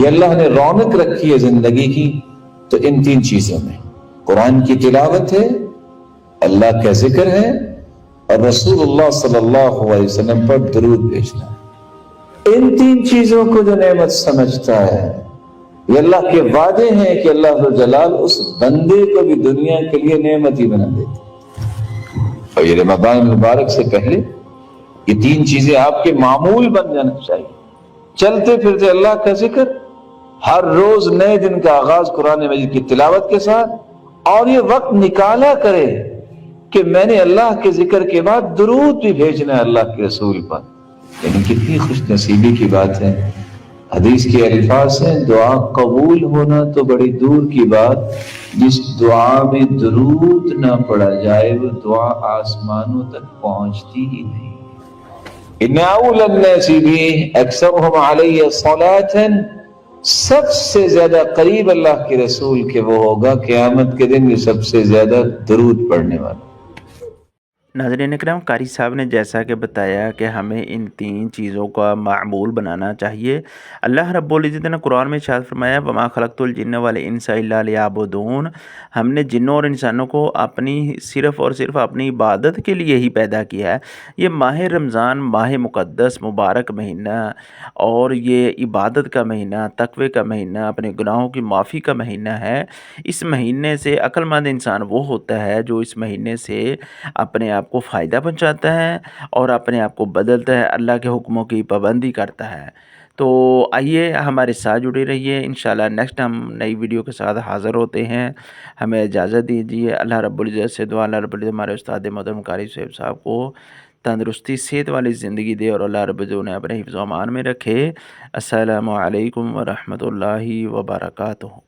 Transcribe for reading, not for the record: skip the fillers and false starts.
یہ اللہ نے رونق رکھی ہے زندگی کی تو ان تین چیزوں میں، قرآن کی تلاوت ہے، اللہ کا ذکر ہے، اور رسول اللہ صلی اللہ علیہ وسلم پر درود بھیجنا ہے۔ ان تین چیزوں کو جو نعمت سمجھتا ہے، یہ اللہ کے وعدے ہیں کہ اللہ ذو جلال اس بندے کو بھی دنیا کے لیے نعمت ہی بنا دیتے، اور یہ رمضان مبارک سے پہلے یہ تین چیزیں آپ کے معمول بن جانا چاہیے۔ چلتے پھرتے اللہ کا ذکر، ہر روز نئے دن کا آغاز قرآن مجید کی تلاوت کے ساتھ، اور یہ وقت نکالا کرے کہ میں نے اللہ کے ذکر کے بعد درود بھی بھیجنا ہے اللہ کے رسول پر۔ یعنی کتنی خوش نصیبی کی بات ہے۔ حدیث کے الفاظ ہیں، دعا قبول ہونا تو بڑی دور کی بات، جس دعا میں درود نہ پڑھا جائے وہ دعا آسمانوں تک پہنچتی ہی نہیں۔ ان اول الناس بی اکثرهم علی صلاۃ، سب سے زیادہ قریب اللہ کے رسول کے وہ ہوگا قیامت کے دن جو سب سے زیادہ درود پڑھنے والا۔ ناظرین اکرام، قاری صاحب نے جیسا کہ بتایا کہ ہمیں ان تین چیزوں کا معمول بنانا چاہیے۔ اللہ رب العزت نے قرآن میں ارشاد فرمایا، وما خلقت الجن والانس الا لیعبدون، ہم نے جنوں اور انسانوں کو اپنی صرف اور صرف اپنی عبادت کے لیے ہی پیدا کیا ہے۔ یہ ماہ رمضان ماہ مقدس مبارک مہینہ، اور یہ عبادت کا مہینہ، تقوی کا مہینہ، اپنے گناہوں کی معافی کا مہینہ ہے۔ اس مہینے سے عقل مند انسان وہ ہوتا ہے جو اس مہینے سے اپنے آپ کو فائدہ پہنچاتا ہے اور اپنے آپ کو بدلتا ہے، اللہ کے حکموں کی پابندی کرتا ہے۔ تو آئیے ہمارے ساتھ جڑے رہیے، انشاءاللہ نیکسٹ ہم نئی ویڈیو کے ساتھ حاضر ہوتے ہیں۔ ہمیں اجازت دیجیے۔ اللہ رب العزت سے دعا، اللہ رب العزت ہمارے استاد محترم قاری صاحب کو تندرستی صحت والی زندگی دے، اور اللہ رب العزت انہیں اپنے حفظ و امان میں رکھے۔ السلام علیکم ورحمۃ اللہ وبرکاتہ۔